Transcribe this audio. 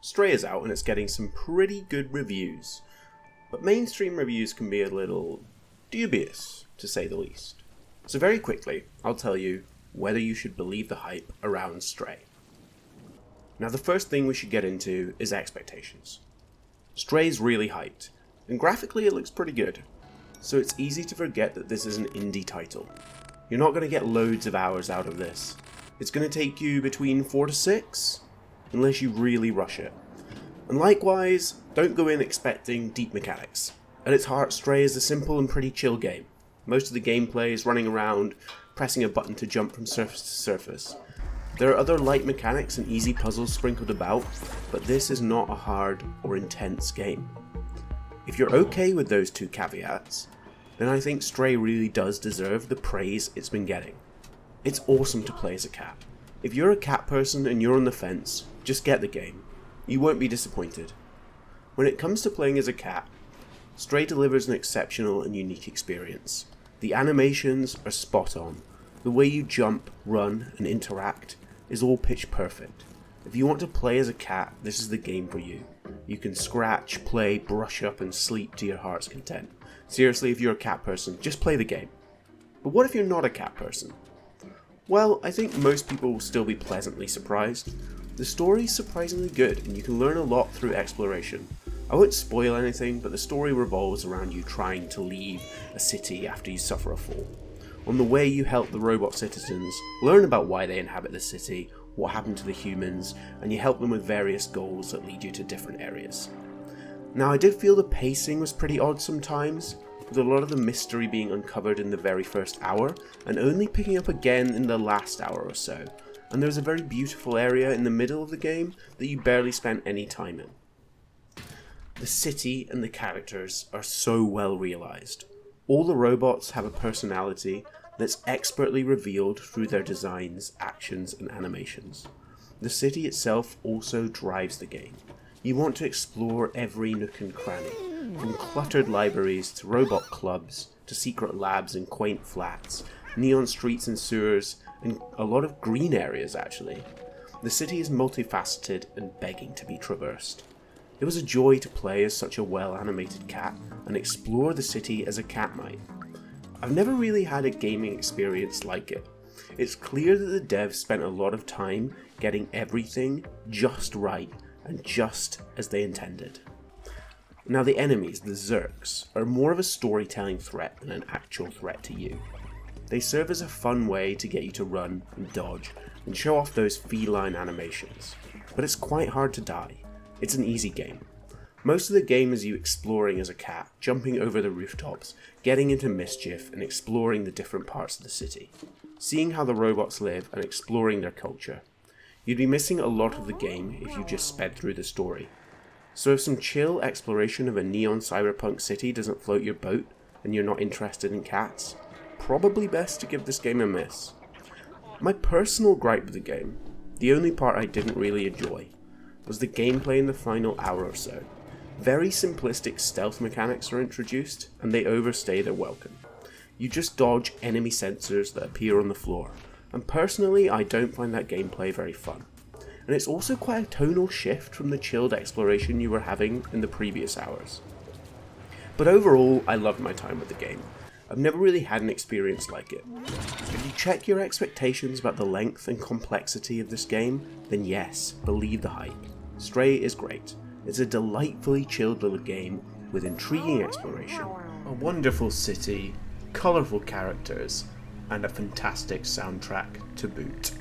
Stray is out and it's getting some pretty good reviews, but mainstream reviews can be a little dubious, to say the least. So very quickly, I'll tell you whether you should believe the hype around Stray. Now the first thing we should get into is expectations. Stray's really hyped, and graphically it looks pretty good, so it's easy to forget that this is an indie title. You're not going to get loads of hours out of this. It's going to take you between 4 to 6, unless you really rush it. And likewise, don't go in expecting deep mechanics. At its heart, Stray is a simple and pretty chill game. Most of the gameplay is running around, pressing a button to jump from surface to surface. There are other light mechanics and easy puzzles sprinkled about, but this is not a hard or intense game. If you're okay with those two caveats, then I think Stray really does deserve the praise it's been getting. It's awesome to play as a cat. If you're a cat person and you're on the fence, just get the game. You won't be disappointed. When it comes to playing as a cat, Stray delivers an exceptional and unique experience. The animations are spot on. The way you jump, run, and interact is all pitch perfect. If you want to play as a cat, this is the game for you. You can scratch, play, brush up, and sleep to your heart's content. Seriously, if you're a cat person, just play the game. But what if you're not a cat person? Well, I think most people will still be pleasantly surprised. The story's surprisingly good, and you can learn a lot through exploration. I won't spoil anything, but the story revolves around you trying to leave a city after you suffer a fall. On the way, you help the robot citizens, learn about why they inhabit the city, what happened to the humans, and you help them with various goals that lead you to different areas. Now, I did feel the pacing was pretty odd sometimes, with a lot of the mystery being uncovered in the very first hour, and only picking up again in the last hour or so. And there's a very beautiful area in the middle of the game that you barely spent any time in. The city and the characters are so well realised. All the robots have a personality that's expertly revealed through their designs, actions, and animations. The city itself also drives the game. You want to explore every nook and cranny, from cluttered libraries to robot clubs, to secret labs and quaint flats, neon streets and sewers, and a lot of green areas actually. The city is multifaceted and begging to be traversed. It was a joy to play as such a well-animated cat and explore the city as a cat might. I've never really had a gaming experience like it. It's clear that the devs spent a lot of time getting everything just right and just as they intended. Now the enemies, the Zerks, are more of a storytelling threat than an actual threat to you. They serve as a fun way to get you to run and dodge and show off those feline animations. But it's quite hard to die. It's an easy game. Most of the game is you exploring as a cat, jumping over the rooftops, getting into mischief and exploring the different parts of the city, seeing how the robots live and exploring their culture. You'd be missing a lot of the game if you just sped through the story. So if some chill exploration of a neon cyberpunk city doesn't float your boat and you're not interested in cats, probably best to give this game a miss. My personal gripe with the game, the only part I didn't really enjoy, was the gameplay in the final hour or so. Very simplistic stealth mechanics are introduced, and they overstay their welcome. You just dodge enemy sensors that appear on the floor, and personally I don't find that gameplay very fun. And it's also quite a tonal shift from the chilled exploration you were having in the previous hours. But overall, I loved my time with the game. I've never really had an experience like it. If you check your expectations about the length and complexity of this game, then yes, believe the hype. Stray is great. It's a delightfully chilled little game with intriguing exploration, a wonderful city, colourful characters, and a fantastic soundtrack to boot.